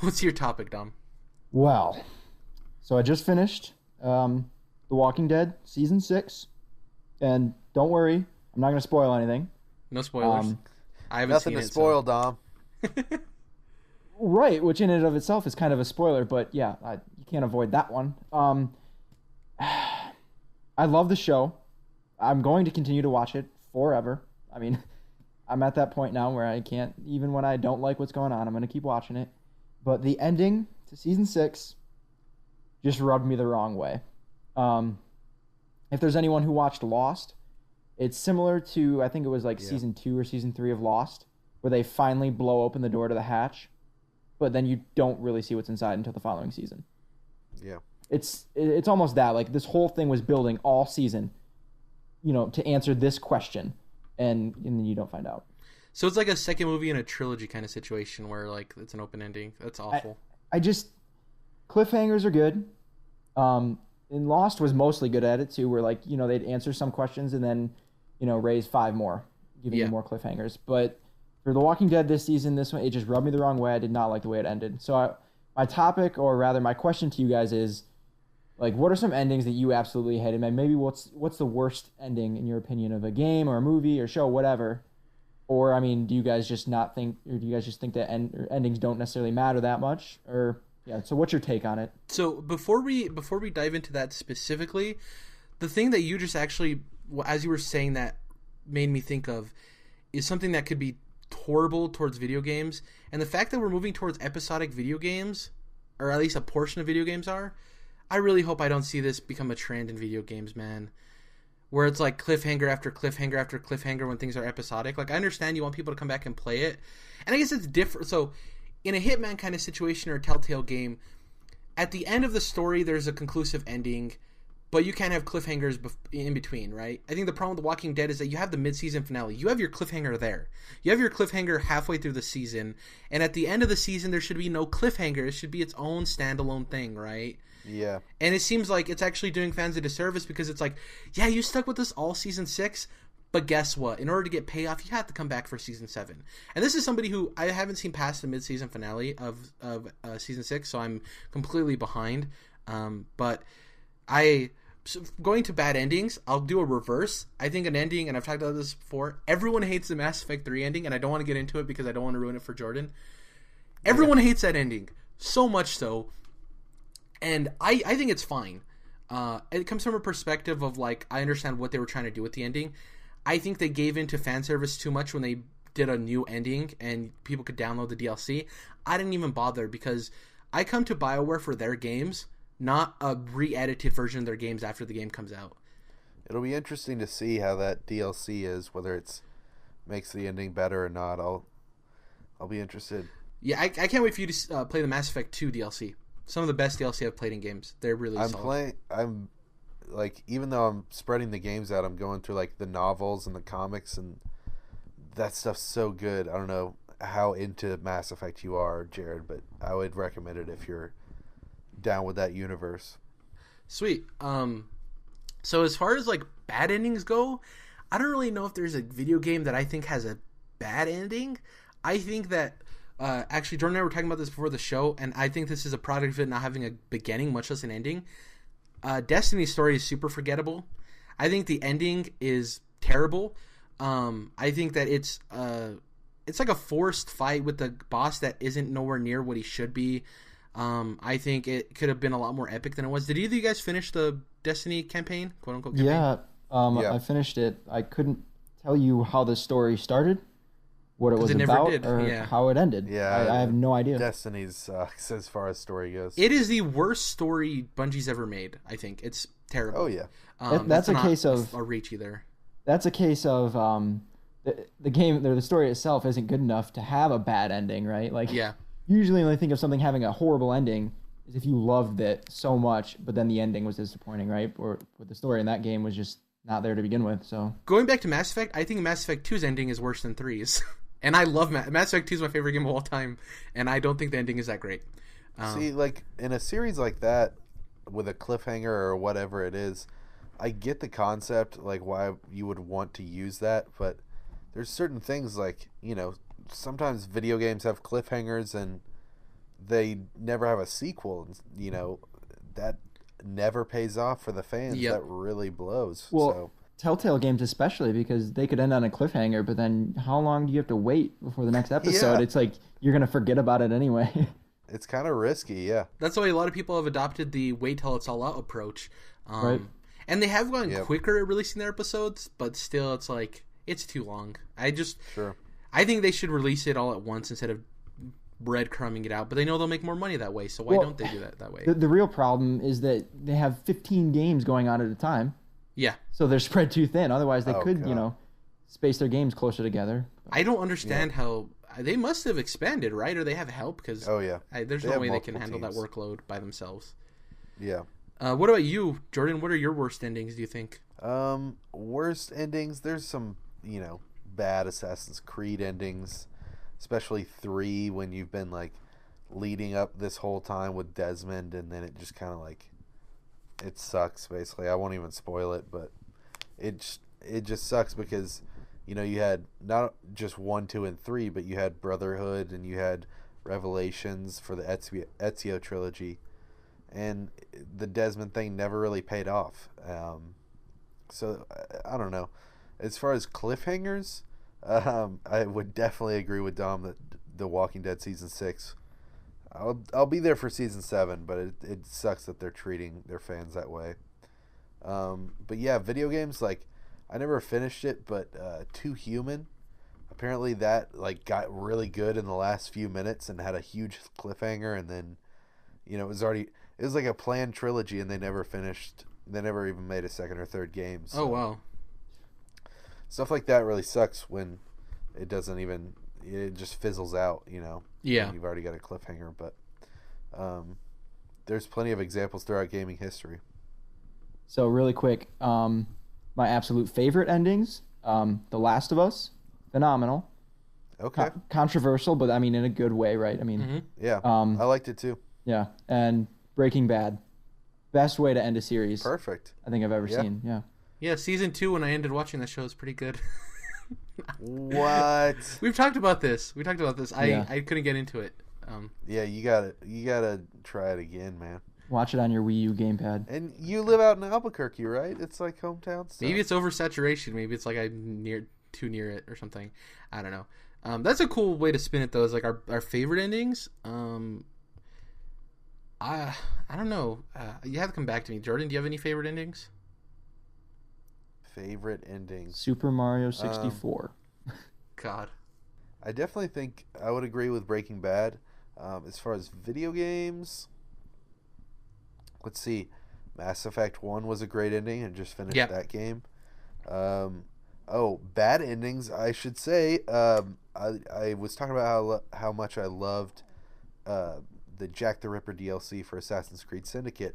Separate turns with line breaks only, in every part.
what's your topic, Dom?
Well, so I just finished The Walking Dead season 6, and don't worry, I'm not going to spoil anything.
No spoilers. I haven't
Nothing
seen
to
it.
spoil, Dom.
Right, which in and of itself is kind of a spoiler, but yeah, you can't avoid that one. I love the show. I'm going to continue to watch it forever. I mean, I'm at that point now where I can't, even when I don't like what's going on, I'm going to keep watching it. But the ending to season 6 just rubbed me the wrong way. If there's anyone who watched Lost, it's similar to, I think it was like season 2 or season 3 of Lost, where they finally blow open the door to the hatch, but then you don't really see what's inside until the following season.
Yeah.
It's almost that. Like, this whole thing was building all season, to answer this question, and then you don't find out.
So it's like a second movie in a trilogy kind of situation where, like, it's an open ending. That's awful.
I just... Cliffhangers are good. And Lost was mostly good at it, too, where, like, they'd answer some questions and then, raise 5 more, giving you more cliffhangers. But for The Walking Dead this season, this one, it just rubbed me the wrong way. I did not like the way it ended. So my topic, or rather my question to you guys is, like, what are some endings that you absolutely hated? And maybe what's the worst ending, in your opinion, of a game or a movie or show, whatever? Or, I mean, do you guys just not think, or do you guys just think that endings don't necessarily matter that much? Or, yeah, so what's your take on it?
So before we dive into that specifically, the thing that you just actually, as you were saying that, made me think of is something that could be horrible towards video games. And the fact that we're moving towards episodic video games, or at least a portion of video games are, I really hope I don't see this become a trend in video games, man. Where it's like cliffhanger after cliffhanger after cliffhanger when things are episodic. Like, I understand you want people to come back and play it. And I guess it's different. So, in a Hitman kind of situation or a Telltale game, at the end of the story, there's a conclusive ending, but you can't have cliffhangers in between, right? I think the problem with The Walking Dead is that you have the mid-season finale. You have your cliffhanger there. You have your cliffhanger halfway through the season, and at the end of the season, there should be no cliffhanger. It should be its own standalone thing, right?
Yeah.
And it seems like it's actually doing fans a disservice because it's like, yeah, you stuck with us all season 6, but guess what? In order to get payoff, you have to come back for season 7. And this is somebody who I haven't seen past the mid-season finale of season 6, so I'm completely behind. But going to bad endings, I'll do a reverse. I think an ending, and I've talked about this before, everyone hates the Mass Effect 3 ending, and I don't want to get into it because I don't want to ruin it for Jordan. Everyone hates that ending. So much so. And I think it's fine. It comes from a perspective of, like, I understand what they were trying to do with the ending. I think they gave into fan service too much when they did a new ending and people could download the DLC. I didn't even bother because I come to BioWare for their games, not a re-edited version of their games after the game comes out.
It'll be interesting to see how that DLC is, whether it's makes the ending better or not. I'll be interested.
Yeah, I can't wait for you to play the Mass Effect 2 DLC. Some of the best DLC I've played in games. They're really solid.
I'm like, even though I'm spreading the games out, I'm going through like the novels and the comics, and that stuff's so good. I don't know how into Mass Effect you are, Jared, but I would recommend it if you're down with that universe.
Sweet. So as far as like bad endings go, I don't really know if there's a video game that I think has a bad ending. I think that actually, Jordan and I were talking about this before the show, and I think this is a product of it not having a beginning, much less an ending. Destiny's story is super forgettable. I think the ending is terrible. I think that it's like a forced fight with the boss that isn't nowhere near what he should be. I think it could have been a lot more epic than it was. Did either of you guys finish the Destiny campaign, quote unquote campaign?
Yeah, I finished it. I couldn't tell you how the story started, what it was about, or how it ended.
Yeah,
I have no idea.
Destiny sucks as far as story goes.
It is the worst story Bungie's ever made. I think it's terrible.
Oh yeah,
that's a case of
a reach either.
That's a case of the game or the story itself isn't good enough to have a bad ending, right? Like,
yeah.
Usually, when I think of something having a horrible ending, is if you loved it so much, but then the ending was disappointing, right? Or the story in that game was just not there to begin with. So
going back to Mass Effect, I think Mass Effect 2's ending is worse than 3's. And I love Mass Effect 2 is my favorite game of all time, and I don't think the ending is that great.
See, like, in a series like that, with a cliffhanger or whatever it is, I get the concept, like, why you would want to use that, but there's certain things, like, sometimes video games have cliffhangers, and they never have a sequel, and you know that never pays off for the fans.
Yep.
That really blows.
Well,
So
Telltale games especially, because they could end on a cliffhanger, but then how long do you have to wait before the next episode?
Yeah.
It's like you're gonna forget about it anyway.
it's kind of risky, yeah.
That's why a lot of people have adopted the wait till it's all out approach.
Right.
And they have gone
Yep.
quicker at releasing their episodes, but still, it's like, it's too long.
Sure.
I think they should release it all at once instead of breadcrumbing it out, but they know they'll make more money that way, so why don't they do that way?
The real problem is that they have 15 games going on at a time,
Yeah.
so they're spread too thin. Otherwise, they
Oh,
could,
God.
space their games closer together.
I don't understand how they must have expanded, right? Or they have help, because
Oh yeah.
there's
They
no
have
way they can
multiple
handle that
teams.
workload by themselves.
Yeah.
What about you, Jordan? What are your worst endings, do you think?
Worst endings. There's some, bad Assassin's Creed endings, especially 3 when you've been like leading up this whole time with Desmond, and then it just kind of like it sucks. Basically, I won't even spoil it, but it just sucks because you had not just 1, 2, and 3, but you had Brotherhood and you had Revelations for the Ezio trilogy, and the Desmond thing never really paid off. So I don't know. As far as cliffhangers, I would definitely agree with Dom that The Walking Dead season 6. I'll be there for season 7, but it sucks that they're treating their fans that way. But yeah, video games, like I never finished it, but Too Human, apparently that like got really good in the last few minutes and had a huge cliffhanger, and then it was like a planned trilogy, and they never finished. They never even made a second or third game. So.
Oh, wow.
Stuff like that really sucks when it doesn't even, it just fizzles out,
Yeah.
when you've already got a cliffhanger. But there's plenty of examples throughout gaming history.
So really quick, my absolute favorite endings, The Last of Us, phenomenal.
Okay.
Controversial, but I mean in a good way, right? I mean,
Yeah, I liked it too.
yeah. And Breaking Bad, best way to end a series
Perfect.
I think I've ever seen. Yeah.
Yeah, season 2, when I ended watching that show, is pretty good.
What?
We've talked about this.
Yeah.
I couldn't get into it.
Yeah, you gotta try it again, man.
Watch it on your Wii U gamepad.
And you live out in Albuquerque, right? It's like hometown stuff.
Maybe it's oversaturation. Maybe it's like I'm too near it or something. I don't know. That's a cool way to spin it, though. Is like our favorite endings. I don't know. You have to come back to me, Jordan. Do you have any favorite endings?
favorite endings.
Super Mario 64.
God.
I definitely think I would agree with Breaking Bad. As far as video games, let's see. Mass Effect 1 was a great ending and just finished that game. Bad endings, I should say. I was talking about how much I loved the Jack the Ripper DLC for Assassin's Creed Syndicate.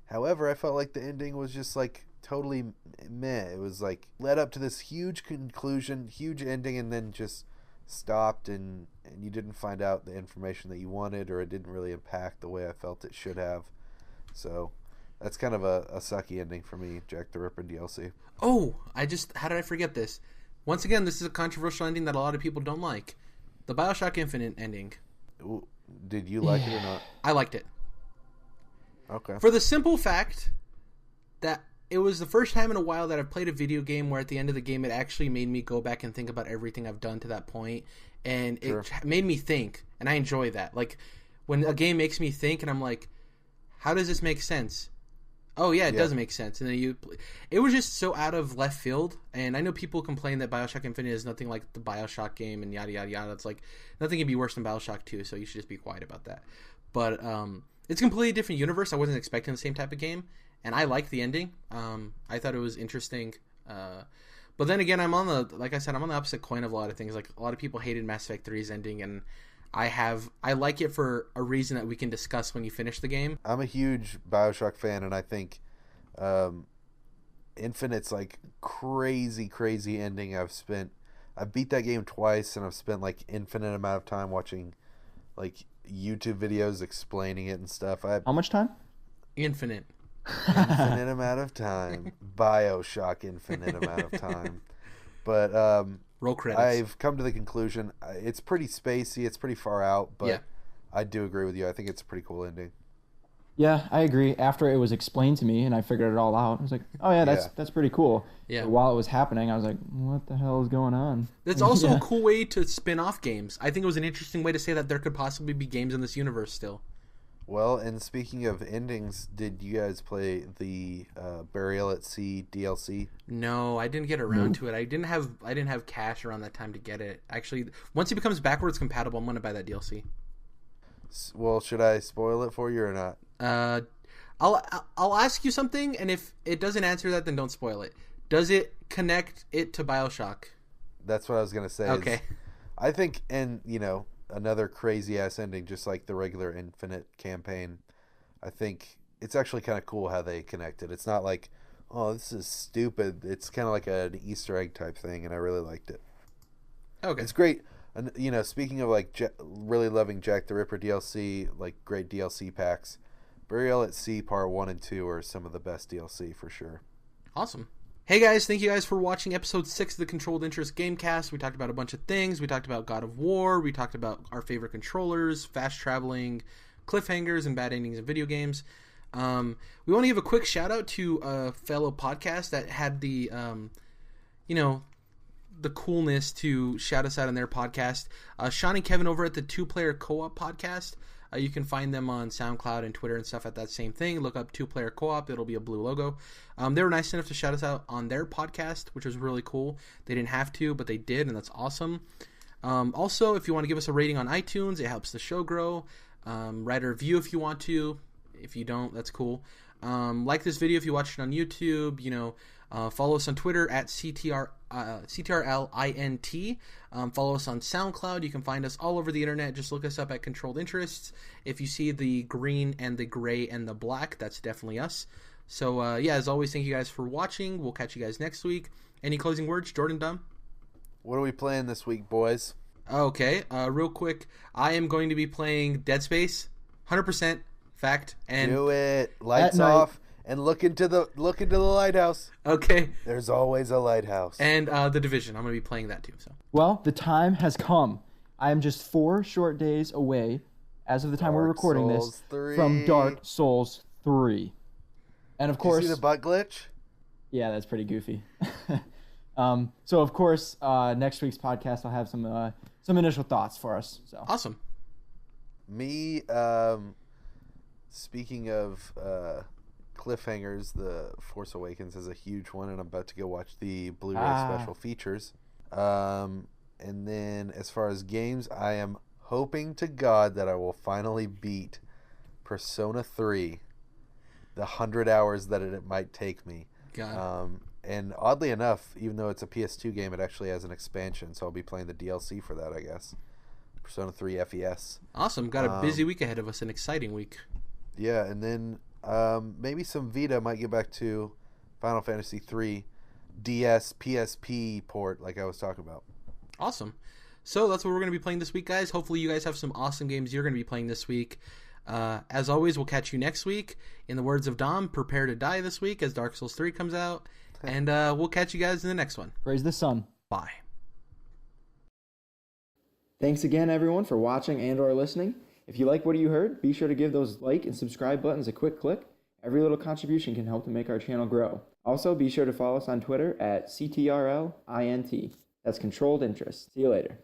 However, I felt like the ending was just like totally meh. It was like led up to this huge conclusion, huge ending, and then just stopped, and you didn't find out the information that you wanted, or it didn't really impact the way I felt it should have. So that's kind of a sucky ending for me, Jack the Ripper DLC.
Oh, how did I forget this? Once again, this is a controversial ending that a lot of people don't like. The BioShock Infinite ending.
Ooh, did you like it or not?
I liked it.
Okay.
For the simple fact that it was the first time in a while that I've played a video game where at the end of the game it actually made me go back and think about everything I've done to that point, and it made me think, and I enjoy that. Like when a game makes me think and I'm like, how does this make sense? Oh yeah, it does make sense. And then it was just so out of left field. And I know people complain that BioShock Infinite is nothing like the BioShock game and yada yada yada. It's like nothing can be worse than BioShock 2, so you should just be quiet about that. But it's a completely different universe. I wasn't expecting the same type of game, and I liked the ending. I thought it was interesting. But then again, I'm on the opposite coin of a lot of things. Like a lot of people hated Mass Effect 3's ending, and I like it for a reason that we can discuss when you finish the game.
I'm a huge BioShock fan, and I think Infinite's like crazy ending. I've beat that game twice, and I've spent like infinite amount of time watching like YouTube videos explaining it and stuff.
How much time?
Infinite
amount of time. BioShock infinite amount of time. But
roll credits.
I've come to the conclusion it's pretty spacey, it's pretty far out, but I do agree with you. I think it's a pretty cool ending.
Yeah, I agree. After it was explained to me and I figured it all out, I was like, oh yeah, that's pretty cool.
Yeah.
But while it was happening, I was like, what the hell is going on?
That's also a cool way to spin off games. I think it was an interesting way to say that there could possibly be games in this universe still.
Well, and speaking of endings, did you guys play the Burial at Sea DLC?
No, I didn't get around to it. I didn't have cash around that time to get it. Actually, once it becomes backwards compatible, I'm going to buy that DLC.
Well, should I spoil it for you or not?
I'll ask you something, and if it doesn't answer that, then don't spoil it. Does it connect it to BioShock?
That's what I was gonna say.
Okay.
I think, and another crazy ass ending, just like the regular Infinite campaign. I think it's actually kind of cool how they connect it. It's not like, oh, this is stupid. It's kind of like an Easter egg type thing, and I really liked it.
Okay.
It's great. And speaking of like really loving Jack the Ripper DLC, like great DLC packs, Burial at Sea Part 1 and 2 are some of the best DLC for sure.
Awesome. Hey guys, thank you guys for watching episode 6 of the Controlled Interest Gamecast. We talked about a bunch of things. We talked about God of War. We talked about our favorite controllers, fast traveling, cliffhangers, and bad endings in video games. We want to give a quick shout out to a fellow podcast that had the coolness to shout us out on their podcast. Sean and Kevin over at the Two Player Co-op podcast. You can find them on SoundCloud and Twitter and stuff at that same thing. Look up Two Player Co-op. It'll be a blue logo. They were nice enough to shout us out on their podcast, which was really cool. They didn't have to, but they did, and that's awesome. Also, if you want to give us a rating on iTunes, it helps the show grow. Write a review if you want to. If you don't, that's cool. Like this video if you watch it on YouTube. Follow us on Twitter at CTRLINT. Follow us on SoundCloud. You can find us all over the internet. Just look us up at Controlled Interests. If you see the green and the gray and the black, that's definitely us. So, as always, thank you guys for watching. We'll catch you guys next week. Any closing words, Jordan Dunn?
What are we playing this week, boys?
Okay, real quick. I am going to be playing Dead Space. 100% fact. And
do it. Lights off. And look into the lighthouse.
Okay.
There's always a lighthouse.
And The Division. I'm going to be playing that too. So.
Well, the time has come. I am just 4 short days away, as of the time we're recording this, from Dark Souls 3. And of course,
you see the butt glitch?
Yeah, that's pretty goofy. So of course, next week's podcast I'll have some initial thoughts for us. So
awesome.
Me, speaking of cliffhangers, the Force Awakens is a huge one, and I'm about to go watch the Blu-ray special features. And then as far as games, I am hoping to God that I will finally beat Persona 3, the 100 hours that it might take me.
God.
And oddly enough, even though it's a PS2 game, it actually has an expansion, so I'll be playing the DLC for that, I guess. Persona 3 FES.
Awesome. Got a busy week ahead of us, an exciting week.
Yeah, and then maybe some Vita might get back to Final Fantasy 3 DS PSP port like I was talking about.
Awesome. So that's what we're going to be playing this week, guys. Hopefully you guys have some awesome games you're going to be playing this week. As always, we'll catch you next week. In the words of Dom, prepare to die this week as Dark Souls 3 comes out. And we'll catch you guys in the next one.
Praise the sun.
Bye.
Thanks again, everyone, for watching and or listening. If you like what you heard, be sure to give those like and subscribe buttons a quick click. Every little contribution can help to make our channel grow. Also, be sure to follow us on Twitter at CTRLINT. That's Controlled Interest. See you later.